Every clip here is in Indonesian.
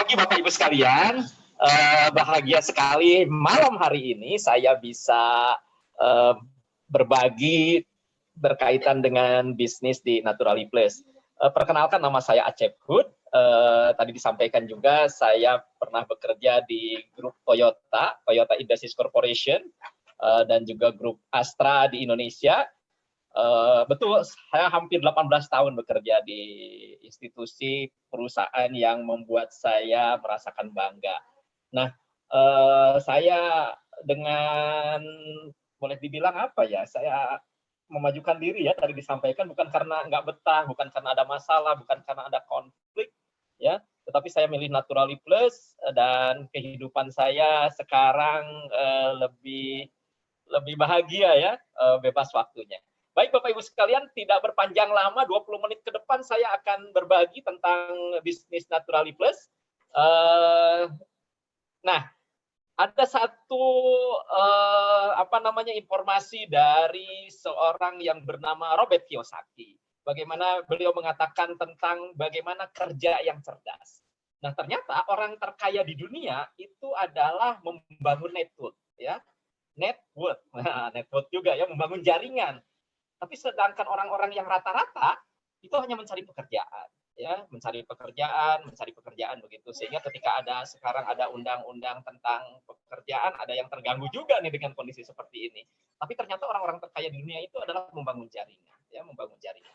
pagi Bapak Ibu sekalian. Bahagia sekali malam hari ini saya bisa berbagi berkaitan dengan bisnis di Naturally Place. Perkenalkan, nama saya Acep Hood. Tadi disampaikan juga saya pernah bekerja di grup Toyota Industries Corporation, dan juga grup Astra di Indonesia. Betul, saya hampir 18 tahun bekerja di institusi perusahaan yang membuat saya merasakan bangga. Nah, saya dengan boleh dibilang apa ya, saya memajukan diri ya, tadi disampaikan bukan karena nggak betah, bukan karena ada masalah, bukan karena ada konflik, ya, tetapi saya milih Naturally Plus dan kehidupan saya sekarang lebih bahagia ya, bebas waktunya. Baik Bapak Ibu sekalian, tidak berpanjang lama, 20 menit ke depan saya akan berbagi tentang bisnis Naturally Plus. Nah, ada satu informasi dari seorang yang bernama Robert Kiyosaki. Bagaimana beliau mengatakan tentang bagaimana kerja yang cerdas. Nah, ternyata orang terkaya di dunia itu adalah membangun network, ya. Network juga ya, membangun jaringan. Tapi sedangkan orang-orang yang rata-rata itu hanya mencari pekerjaan, ya, mencari pekerjaan begitu. Sehingga ketika sekarang ada undang-undang tentang pekerjaan, ada yang terganggu juga nih dengan kondisi seperti ini. Tapi ternyata orang-orang terkaya di dunia itu adalah membangun jaringan, ya, membangun jaringan.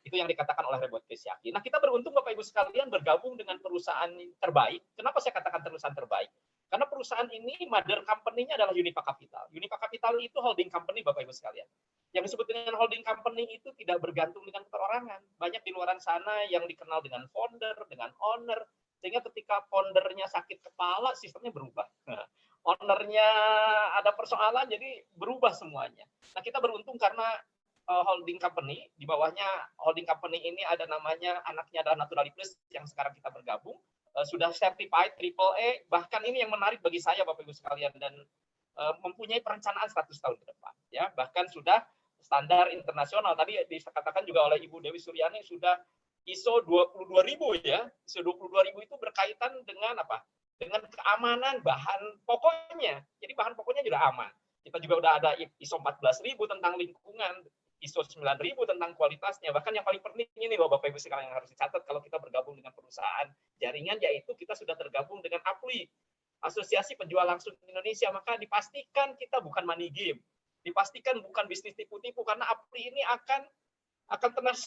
Itu yang dikatakan oleh Robert Kiyosaki. Nah, kita beruntung Bapak Ibu sekalian bergabung dengan perusahaan terbaik. Kenapa saya katakan perusahaan terbaik? Karena perusahaan ini mother company-nya adalah Unipa Capital. Unipa Capital itu holding company Bapak Ibu sekalian. Yang disebut dengan holding company itu tidak bergantung dengan perorangan. Banyak di luar sana yang dikenal dengan founder, dengan owner, sehingga ketika foundernya sakit kepala, sistemnya berubah. Ownernya ada persoalan, jadi berubah semuanya. Nah, kita beruntung karena holding company, di bawahnya holding company ini ada namanya, anaknya adalah Naturally Plus yang sekarang kita bergabung, sudah certified AAA, bahkan ini yang menarik bagi saya Bapak Ibu sekalian, dan mempunyai perencanaan 100 tahun ke depan, ya, bahkan sudah standar internasional. Tadi dikatakan juga oleh Ibu Dewi Suryani sudah ISO 22.000 ya. ISO 22.000 itu berkaitan dengan apa? Dengan keamanan bahan pokoknya. Jadi bahan pokoknya juga aman. Kita juga udah ada ISO 14.000 tentang lingkungan, ISO 9.000 tentang kualitasnya. Bahkan yang paling penting ini loh Bapak Ibu sekalian yang harus dicatat kalau kita bergabung dengan perusahaan jaringan, yaitu kita sudah tergabung dengan APLI, Asosiasi Penjual Langsung Indonesia. Maka dipastikan kita bukan money game. Dipastikan bukan bisnis tipu-tipu, karena APLI ini akan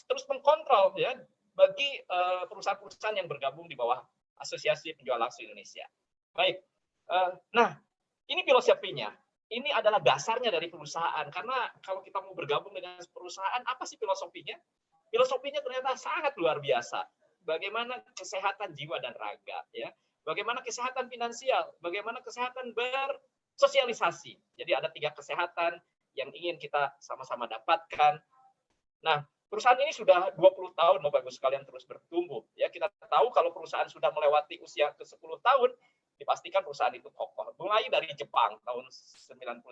terus mengkontrol ya bagi perusahaan-perusahaan yang bergabung di bawah Asosiasi Penjual Langsung Indonesia. Baik, nah ini filosofinya. Ini adalah dasarnya dari perusahaan, karena kalau kita mau bergabung dengan perusahaan, apa sih filosofinya? Filosofinya ternyata sangat luar biasa. Bagaimana kesehatan jiwa dan raga, ya. Bagaimana kesehatan finansial, bagaimana kesehatan bersosialisasi. Jadi ada 3 kesehatan yang ingin kita sama-sama dapatkan. Nah, perusahaan ini sudah 20 tahun Bapak Ibu sekalian terus bertumbuh. Ya, kita tahu kalau perusahaan sudah melewati usia ke-10 tahun, dipastikan perusahaan itu kokoh. Mulai dari Jepang tahun 99,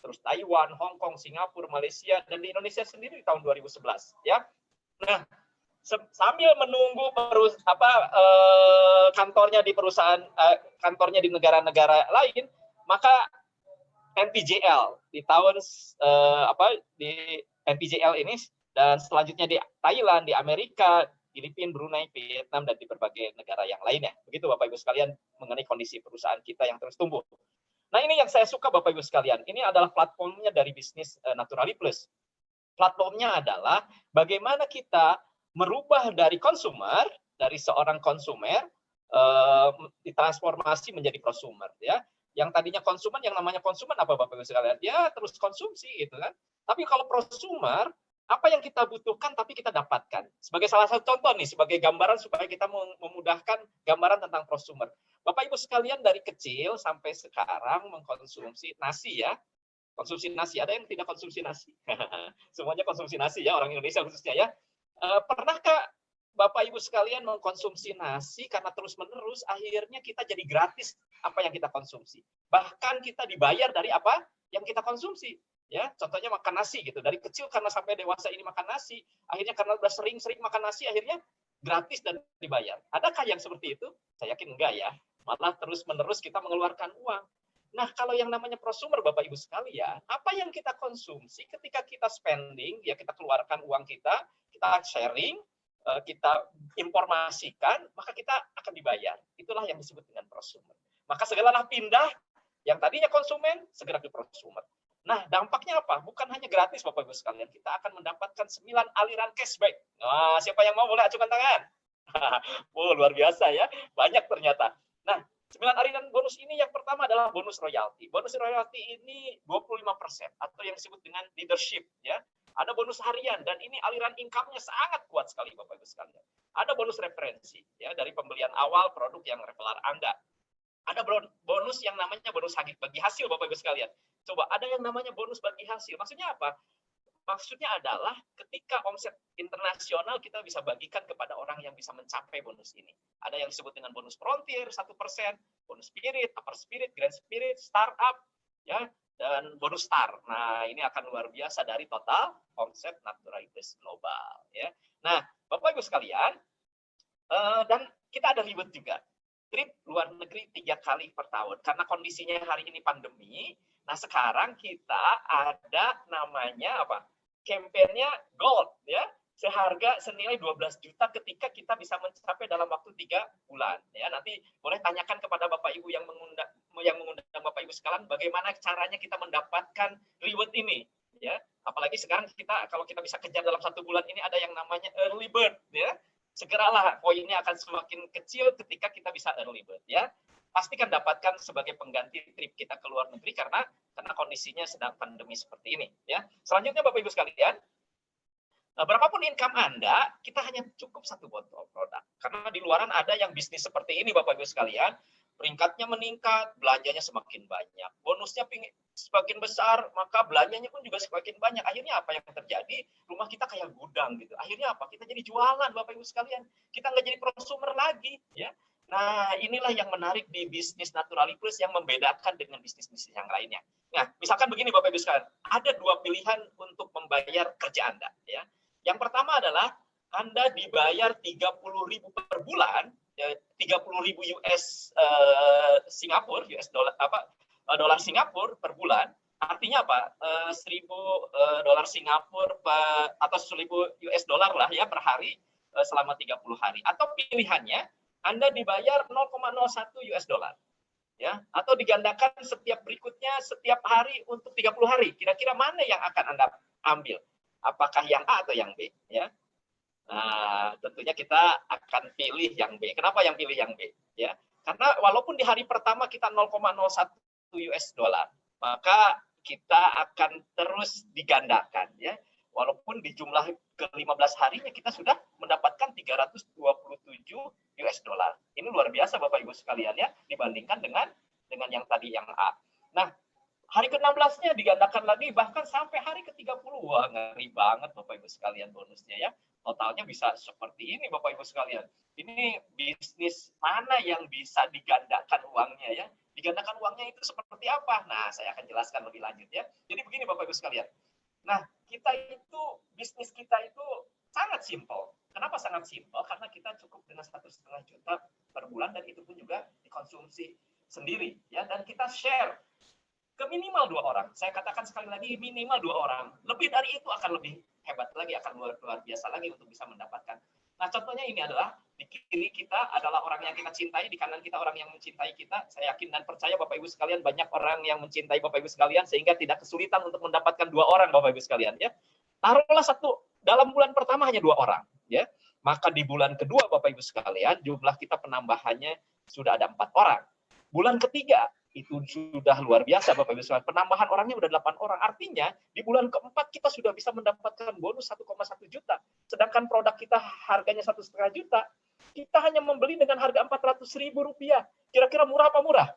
terus Taiwan, Hong Kong, Singapura, Malaysia, dan di Indonesia sendiri di tahun 2011. Ya, nah sambil menunggu kantornya di perusahaan, kantornya di negara-negara lain, maka NPJL di tahun di NPJL ini, dan selanjutnya di Thailand, di Amerika, Filipina, Brunei, Vietnam, dan di berbagai negara yang lainnya. Begitu Bapak Ibu sekalian mengenai kondisi perusahaan kita yang terus tumbuh. Nah, ini yang saya suka Bapak Ibu sekalian. Ini adalah platformnya dari bisnis Naturally Plus. Platformnya adalah bagaimana kita merubah dari konsumer, dari seorang konsumer, ditransformasi menjadi prosumer, ya. Yang tadinya konsumen, yang namanya konsumen apa Bapak Ibu sekalian? Ya terus konsumsi gitu kan. Tapi kalau prosumer, apa yang kita butuhkan tapi kita dapatkan. Sebagai salah satu contoh nih, sebagai gambaran supaya kita memudahkan gambaran tentang prosumer. Bapak Ibu sekalian dari kecil sampai sekarang mengkonsumsi nasi ya. Konsumsi nasi, ada yang tidak konsumsi nasi? Semuanya konsumsi nasi ya, orang Indonesia khususnya ya. Pernahkah Bapak Ibu sekalian mengkonsumsi nasi karena terus-menerus akhirnya kita jadi gratis apa yang kita konsumsi. Bahkan kita dibayar dari apa yang kita konsumsi. Ya, contohnya makan nasi gitu. Dari kecil karena sampai dewasa ini makan nasi, akhirnya karena udah sering-sering makan nasi, akhirnya gratis dan dibayar. Adakah yang seperti itu? Saya yakin enggak ya. Malah terus-menerus kita mengeluarkan uang. Nah, kalau yang namanya prosumer, Bapak Ibu sekalian, apa yang kita konsumsi ketika kita spending, ya kita keluarkan uang kita sharing, kita informasikan, maka kita akan dibayar. Itulah yang disebut dengan prosumer. Maka segeralah pindah, yang tadinya konsumen, segera ke prosumer. Nah, dampaknya apa? Bukan hanya gratis, Bapak Ibu sekalian. Kita akan mendapatkan 9 aliran cashback. Nah, siapa yang mau boleh ajukan tangan? Luar biasa ya. Banyak ternyata. Nah, 9 aliran bonus ini yang pertama adalah bonus royalti. Bonus royalti ini 25% atau yang disebut dengan leadership. Ya. Ada bonus harian dan ini aliran income-nya sangat kuat sekali, Bapak Ibu sekalian. Ada bonus referensi ya dari pembelian awal produk yang referral Anda. Ada bonus yang namanya bonus bagi hasil, Bapak Ibu sekalian. Coba, ada yang namanya bonus bagi hasil. Maksudnya apa? Maksudnya adalah ketika omset internasional kita bisa bagikan kepada orang yang bisa mencapai bonus ini. Ada yang disebut dengan bonus frontier 1%, bonus spirit, upper spirit, grand spirit, startup, ya, dan bonus star. Nah, ini akan luar biasa dari total omset Naturalitas Global. Ya. Nah, Bapak Ibu sekalian, dan kita ada reward juga. Trip luar negeri 3 kali per tahun. Karena kondisinya hari ini pandemi, nah sekarang kita ada namanya apa? Kampanye Gold ya, seharga senilai 12 juta ketika kita bisa mencapai dalam waktu 3 bulan ya. Nanti boleh tanyakan kepada Bapak Ibu yang mengundang Bapak Ibu sekalian bagaimana caranya kita mendapatkan reward ini ya. Apalagi sekarang kita kalau kita bisa kejar dalam 1 bulan ini ada yang namanya early bird ya. Segeralah poinnya akan semakin kecil ketika kita bisa early bird ya. Pastikan dapatkan sebagai pengganti trip kita ke luar negeri karena kondisinya sedang pandemi seperti ini ya. Selanjutnya Bapak Ibu sekalian, berapapun income Anda, kita hanya cukup 1 botol produk. Karena di luaran ada yang bisnis seperti ini Bapak Ibu sekalian, peringkatnya meningkat, belanjanya semakin banyak. Bonusnya semakin besar, maka belanjanya pun juga semakin banyak. Akhirnya apa yang terjadi? Rumah kita kayak gudang gitu. Akhirnya apa? Kita jadi jualan Bapak Ibu sekalian. Kita nggak jadi prosumer lagi ya. Nah, inilah yang menarik di bisnis Naturalitas yang membedakan dengan bisnis-bisnis yang lainnya. Nah, misalkan begini Bapak Ibu sekalian, ada 2 pilihan untuk membayar kerja Anda. Ya. Yang pertama adalah Anda dibayar 30.000 per bulan, ya, 30.000 Singapura, US dollar dolar Singapura per bulan. Artinya apa? 1.000 dolar Singapura atau 1.000 US dollar lah ya per hari selama 30 hari. Atau pilihannya Anda dibayar 0,01 US dollar. Ya, atau digandakan setiap berikutnya setiap hari untuk 30 hari. Kira-kira mana yang akan Anda ambil? Apakah yang A atau yang B? Ya. Nah, tentunya kita akan pilih yang B. Kenapa yang pilih yang B? Ya, karena walaupun di hari pertama kita 0,01 US dollar, maka kita akan terus digandakan. Ya, walaupun di jumlah ke-15 harinya kita sudah mendapatkan 327 US dollar. Ini luar biasa Bapak Ibu sekalian ya, dibandingkan dengan yang tadi yang A. Nah, hari ke-16-nya digandakan lagi, bahkan sampai hari ke-30. Wah, ngeri banget Bapak Ibu sekalian bonusnya ya. Totalnya bisa seperti ini Bapak Ibu sekalian. Ini bisnis mana yang bisa digandakan uangnya ya. Digandakan uangnya itu seperti apa? Nah, saya akan jelaskan lebih lanjut ya. Jadi begini Bapak Ibu sekalian. Nah, bisnis kita itu sangat simpel. Kenapa sangat simpel? Karena kita cukup dengan 1,5 juta per bulan dan itu pun juga dikonsumsi sendiri ya, dan kita share ke minimal 2 orang. Saya katakan sekali lagi minimal 2 orang. Lebih dari itu akan lebih hebat lagi, akan luar biasa lagi untuk bisa mendapatkan. Nah, contohnya ini adalah di kiri kita adalah orang yang kita cintai, di kanan kita orang yang mencintai kita. Saya yakin dan percaya Bapak Ibu sekalian banyak orang yang mencintai Bapak Ibu sekalian sehingga tidak kesulitan untuk mendapatkan 2 orang Bapak Ibu sekalian ya. Taruhlah dalam bulan pertama hanya 2 orang ya. Maka di bulan kedua Bapak Ibu sekalian jumlah kita penambahannya sudah ada 4 orang. Bulan ketiga itu sudah luar biasa Bapak Ibu sekalian. Penambahan orangnya sudah 8 orang. Artinya di bulan keempat kita sudah bisa mendapatkan bonus 1,1 juta. Sedangkan produk kita harganya 1,5 juta. Kita hanya membeli dengan harga Rp400.000. Kira-kira murah apa murah?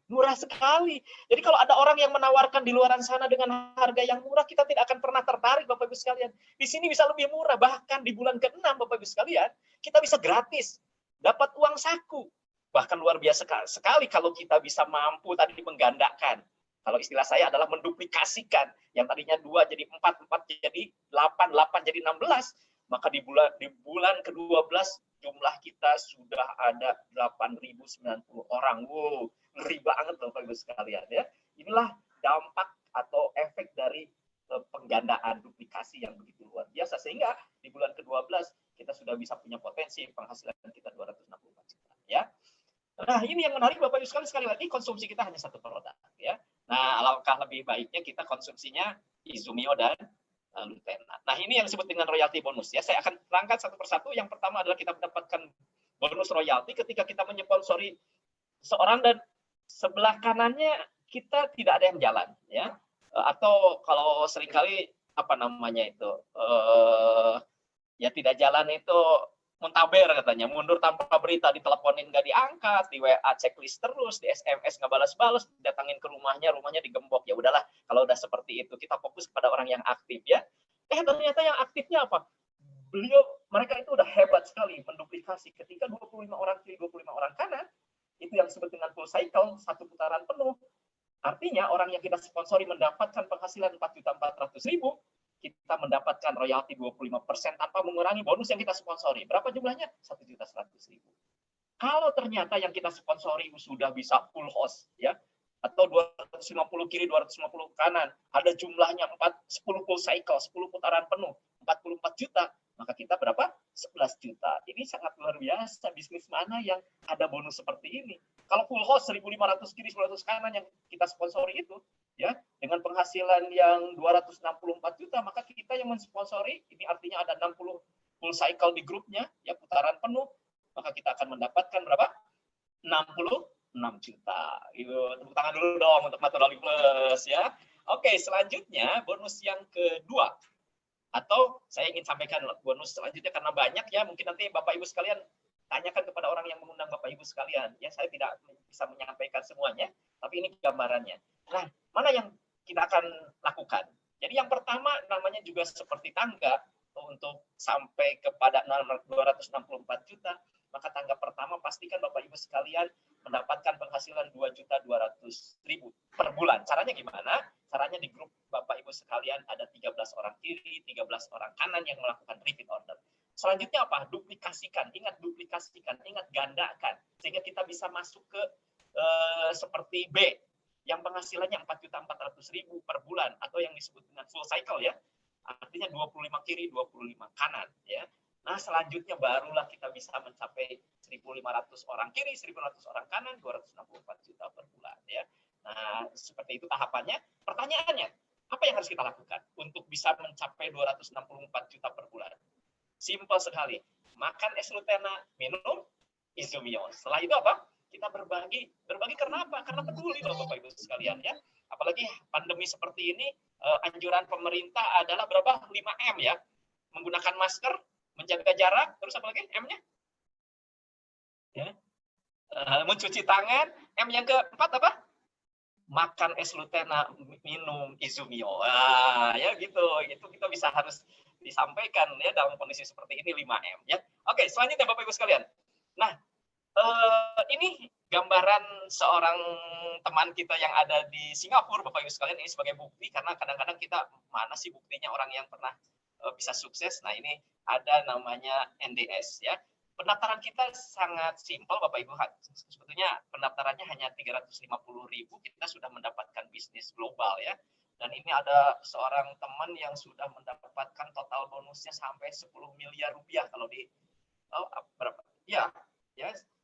Murah sekali. Jadi kalau ada orang yang menawarkan di luaran sana dengan harga yang murah, kita tidak akan pernah tertarik Bapak Ibu sekalian. Di sini bisa lebih murah. Bahkan di bulan ke-6 Bapak Ibu sekalian, kita bisa gratis. Dapat uang saku. Bahkan luar biasa sekali kalau kita bisa mampu tadi menggandakan. Kalau istilah saya adalah menduplikasikan. Yang tadinya 2 jadi 4, 4 jadi 8, 8 jadi 16. maka di bulan ke-12 jumlah kita sudah ada 8.090 orang. Wow, ngeri banget Bapak Ibu sekalian ya. Inilah dampak atau efek dari penggandaan duplikasi yang begitu luar biasa, sehingga di bulan ke-12 kita sudah bisa punya potensi penghasilan kita 264 juta ya. Nah, ini yang menarik Bapak Ibu sekali lagi konsumsi kita hanya satu produk ya. Nah, alangkah lebih baiknya kita konsumsinya Izumio dan Lutena. Nah, ini yang disebut dengan royalti bonus ya. Saya akan terangkan satu persatu. Yang pertama adalah kita mendapatkan bonus royalti ketika kita menyponsori seorang dan sebelah kanannya kita tidak ada yang jalan ya. Atau kalau seringkali apa namanya itu ya tidak jalan itu muntaber katanya, mundur tanpa berita, diteleponin nggak diangkat, di WA checklist terus, di SMS nggak balas-balas, datangin ke rumahnya digembok. Ya udahlah, kalau udah seperti itu kita fokus pada orang yang aktif ya. Ternyata yang aktifnya apa? Mereka itu udah hebat sekali menduplikasi ketika 25 orang kiri, 25 orang kanan, itu yang disebut dengan full cycle, satu putaran penuh. Artinya orang yang kita sponsori mendapatkan penghasilan 4.400.000, kita mendapatkan royalti 25% tanpa mengurangi bonus yang kita sponsori. Berapa jumlahnya? 1.100.000. Kalau ternyata yang kita sponsori sudah bisa full host ya, atau 250 kiri, 250 kanan, ada jumlahnya 10 full cycle, 10 putaran penuh, 44 juta, maka kita berapa? 11 juta. Ini sangat luar biasa. Bisnis mana yang ada bonus seperti ini? Kalau full host 1.500 kiri, 1.500 kanan yang kita sponsori itu, ya, dengan penghasilan yang 264 juta, maka kita yang mensponsori, ini artinya ada 60 full cycle di grupnya, ya putaran penuh, maka kita akan mendapatkan berapa? 66 juta. Tepuk tangan dulu dong untuk Matodoli Plus ya. Oke, selanjutnya bonus yang kedua. Atau saya ingin sampaikan bonus selanjutnya karena banyak ya, mungkin nanti Bapak Ibu sekalian tanyakan kepada orang yang mengundang Bapak Ibu sekalian. Ya, saya tidak bisa menyampaikan semuanya, tapi ini gambarannya. Nah, mana yang kita akan lakukan? Jadi yang pertama namanya juga seperti tangga untuk sampai kepada 264 juta. Maka tangga pertama pastikan Bapak Ibu sekalian mendapatkan penghasilan 2.200.000 per bulan. Caranya gimana? Caranya di grup Bapak Ibu sekalian ada 13 orang kiri, 13 orang kanan yang melakukan repeat order. Selanjutnya apa? Duplikasikan, ingat duplikasikan, ingat gandakan. Sehingga kita bisa masuk ke seperti B, yang penghasilannya 4.400.000 per bulan, atau yang disebut dengan full cycle ya. Artinya 25 kiri, 25 kanan ya. Nah, selanjutnya barulah kita bisa mencapai 1.500 orang kiri, 1.500 orang kanan, 264 juta per bulan ya. Nah, seperti itu tahapannya. Pertanyaannya, apa yang harus kita lakukan untuk bisa mencapai 264 juta per bulan? Simpel sekali. Makan es Lutena, minum Izumio. Setelah itu apa? Kita berbagi. Berbagi karena apa? Karena peduli loh Bapak Ibu sekalian ya. Apalagi pandemi seperti ini, anjuran pemerintah adalah berapa? 5M ya. Menggunakan masker, menjaga jarak, terus apa lagi M-nya? Ya. Mencuci tangan. M yang keempat apa? Makan es Lutena, minum Izumio. Ya gitu. Itu kita bisa harus disampaikan ya dalam kondisi seperti ini 5M ya. Oke, selanjutnya Bapak Ibu sekalian. Nah, ini gambaran seorang teman kita yang ada di Singapura, Bapak Ibu sekalian, ini sebagai bukti karena kadang-kadang kita mana sih buktinya orang yang pernah bisa sukses. Nah, ini ada namanya NDS ya. Pendaftaran kita sangat simpel Bapak Ibu. Sebetulnya pendaftarannya hanya 350.000, kita sudah mendapatkan bisnis global ya. Dan ini ada seorang teman yang sudah mendapatkan total bonusnya sampai 10 miliar rupiah kalau di berapa? Ya,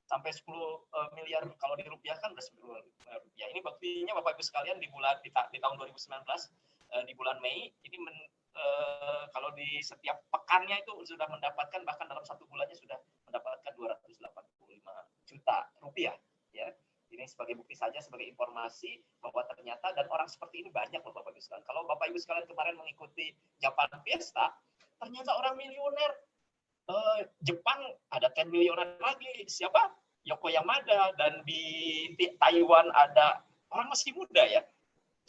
sampai 10 miliar kalau dirupiahkan udah 10 miliar rupiah. Ini buktinya Bapak Ibu sekalian di tahun 2019 di bulan Mei ini kalau di setiap pekannya itu sudah mendapatkan, bahkan dalam satu bulannya sudah mendapatkan 285 juta rupiah ya. Ini sebagai bukti saja, sebagai informasi bahwa ternyata dan orang seperti ini banyak loh Bapak Ibu sekalian. Kalau Bapak Ibu sekalian kemarin mengikuti Japan Fiesta, ternyata orang miliuner. Jepang ada 10 miliuner lagi. Siapa? Yoko Yamada. Dan di Taiwan ada orang masih muda ya.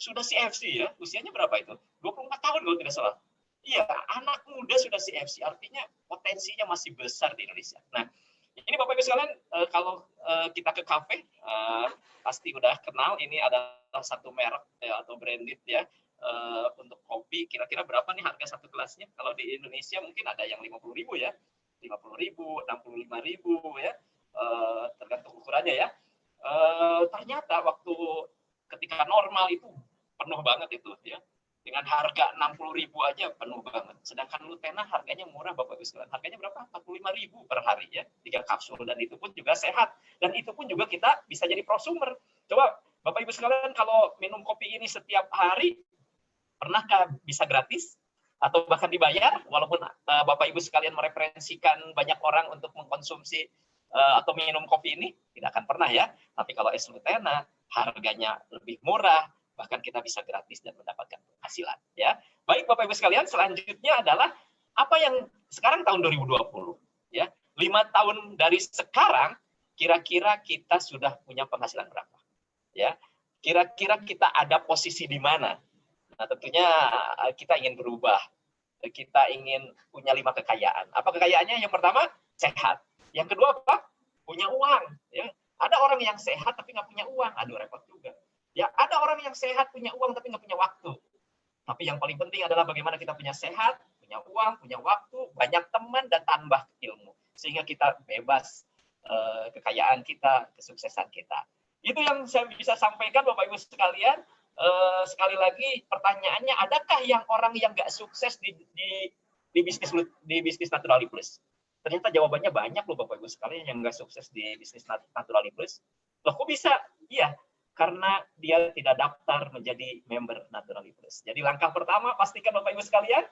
Sudah CFC ya. Usianya berapa itu? 24 tahun kalau tidak salah. Iya, anak muda sudah CFC. Artinya potensinya masih besar di Indonesia. Nah, ini Bapak Ibu sekalian, kalau kita ke kafe, pasti udah kenal. Ini adalah satu merek atau branded ya, untuk kopi, kira-kira berapa nih harga satu gelasnya? Kalau di Indonesia mungkin ada yang 50.000 ya, 50.000, 65.000 ya, tergantung ukurannya ya. Ternyata waktu ketika normal itu penuh banget itu ya. Dengan harga 60.000 aja penuh banget. Sedangkan Lutena harganya murah Bapak Ibu sekalian. Harganya berapa? 45.000 per hari ya. 3 kapsul dan itu pun juga sehat. Dan itu pun juga kita bisa jadi prosumer. Coba Bapak Ibu sekalian kalau minum kopi ini setiap hari, pernahkah bisa gratis? Atau bahkan dibayar? Walaupun Bapak Ibu sekalian mereferensikan banyak orang untuk mengkonsumsi atau minum kopi ini, tidak akan pernah ya. Tapi kalau es Lutena, harganya lebih murah, bahkan kita bisa gratis dan mendapatkan penghasilan ya. Baik Bapak Ibu sekalian, selanjutnya adalah apa yang sekarang tahun 2020 ya. 5 tahun dari sekarang kira-kira kita sudah punya penghasilan berapa? Ya. Kira-kira kita ada posisi di mana? Nah, tentunya kita ingin berubah. Kita ingin punya 5 kekayaan. Apa kekayaannya? Yang pertama, sehat. Yang kedua apa? Punya uang ya. Ada orang yang sehat tapi nggak punya uang. Aduh, repot juga. Ya, ada orang yang sehat punya uang tapi nggak punya waktu. Tapi yang paling penting adalah bagaimana kita punya sehat, punya uang, punya waktu, banyak teman dan tambah ilmu sehingga kita bebas kekayaan kita, kesuksesan kita. Itu yang saya bisa sampaikan Bapak Ibu sekalian. Sekali lagi pertanyaannya, adakah yang orang yang nggak sukses di bisnis Naturally Plus? Ternyata jawabannya banyak loh Bapak Ibu sekalian yang nggak sukses di bisnis Naturally Plus. Loh kok bisa? Iya, karena dia tidak daftar menjadi member Naturally Plus. Jadi langkah pertama pastikan Bapak Ibu sekalian,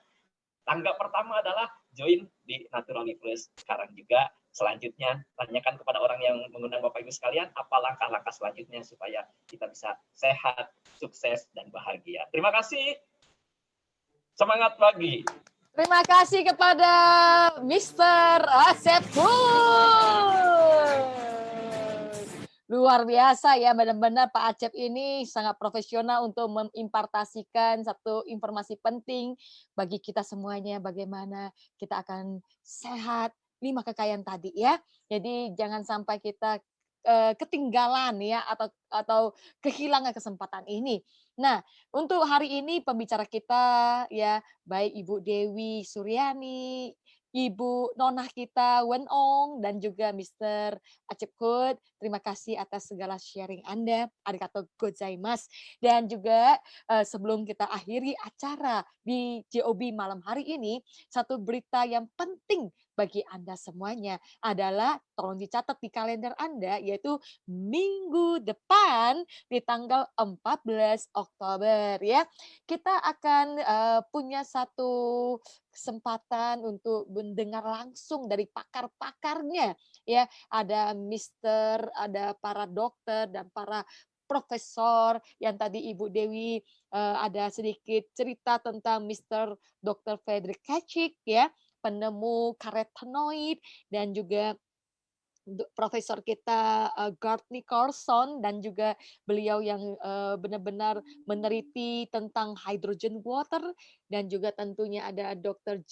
tangga pertama adalah join di Naturally Plus sekarang juga. Selanjutnya tanyakan kepada orang yang mengundang Bapak Ibu sekalian apa langkah-langkah selanjutnya supaya kita bisa sehat, sukses dan bahagia. Terima kasih. Semangat pagi. Terima kasih kepada Mr. Acep Good. Luar biasa ya, benar-benar Pak Acep ini sangat profesional untuk mengimpartasikan satu informasi penting bagi kita semuanya, bagaimana kita akan sehat, 5 kekayaan tadi ya. Jadi jangan sampai kita ketinggalan ya atau kehilangan kesempatan ini. Nah, untuk hari ini pembicara kita ya baik Ibu Dewi Suryani, Ibu Nonah kita Wen Ong dan juga Mr. Acep Good. Terima kasih atas segala sharing Anda. Arigatou gozaimasu. Dan juga sebelum kita akhiri acara di JOB malam hari ini, satu berita yang penting bagi Anda semuanya adalah tolong dicatat di kalender Anda, yaitu minggu depan di tanggal 14 Oktober ya. Kita akan punya satu kesempatan untuk mendengar langsung dari pakar-pakarnya ya. Ada ada para dokter dan para profesor yang tadi Ibu Dewi ada sedikit cerita tentang Mr. Dr. Frederick Kachik ya, penemu karotenoid, dan juga profesor kita Gart Nicholson dan juga beliau yang benar-benar meneliti tentang hydrogen water, dan juga tentunya ada Dr.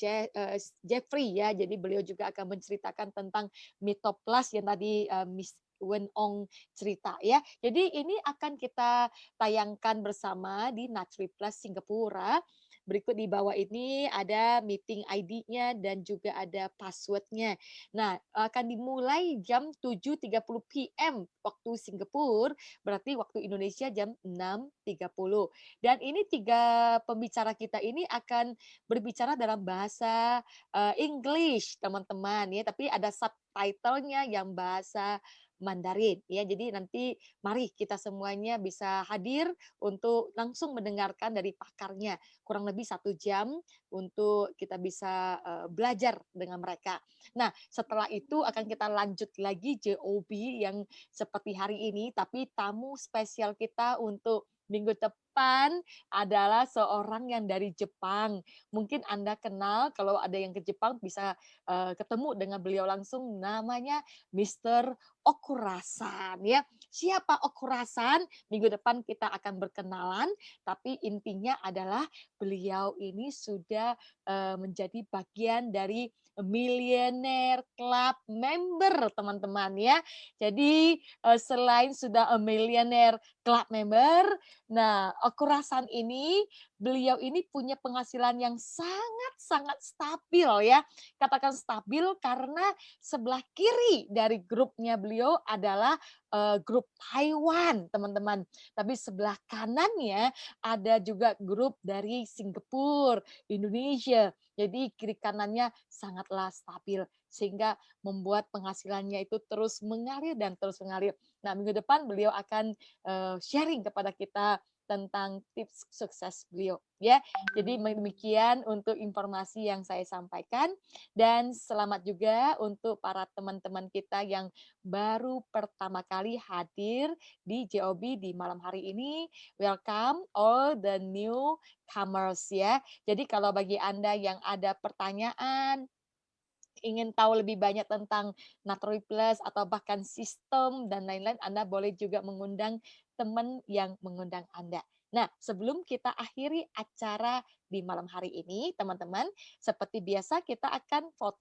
Jeffrey ya. Jadi beliau juga akan menceritakan tentang mitoplas yang tadi Miss Wen Ong cerita ya. Jadi ini akan kita tayangkan bersama di Natri Plus Singapura. Berikut di bawah ini ada meeting ID-nya dan juga ada password-nya. Nah, akan dimulai jam 7.30 PM waktu Singapura, berarti waktu Indonesia jam 6.30. Dan ini 3 pembicara kita ini akan berbicara dalam bahasa English, teman-teman ya, tapi ada subtitle-nya yang bahasa Mandarin ya. Jadi nanti mari kita semuanya bisa hadir untuk langsung mendengarkan dari pakarnya, kurang lebih 1 jam untuk kita bisa belajar dengan mereka. Nah, setelah itu akan kita lanjut lagi JOB yang seperti hari ini, tapi tamu spesial kita untuk minggu depan adalah seorang yang dari Jepang. Mungkin Anda kenal, kalau ada yang ke Jepang bisa ketemu dengan beliau langsung, namanya Mr. Okurasan ya. Siapa Okurasan? Minggu depan kita akan berkenalan, tapi intinya adalah beliau ini sudah menjadi bagian dari Millionaire Club member teman-teman ya. Jadi selain sudah a Millionaire Club member, nah Okurasan ini beliau ini punya penghasilan yang sangat-sangat stabil ya. Katakan stabil karena sebelah kiri dari grupnya beliau adalah grup Taiwan, teman-teman. Tapi sebelah kanannya ada juga grup dari Singapura, Indonesia. Jadi kiri kanannya sangatlah stabil sehingga membuat penghasilannya itu terus mengalir dan terus mengalir. Nah, minggu depan beliau akan sharing kepada kita tentang tips sukses beliau ya. Jadi demikian untuk informasi yang saya sampaikan dan selamat juga untuk para teman-teman kita yang baru pertama kali hadir di JOB di malam hari ini. Welcome all the newcomers ya. Jadi kalau bagi Anda yang ada pertanyaan, ingin tahu lebih banyak tentang Natrowi Plus atau bahkan sistem dan lain-lain, Anda boleh juga mengundang teman yang mengundang Anda. Nah, sebelum kita akhiri acara di malam hari ini, teman-teman, seperti biasa kita akan foto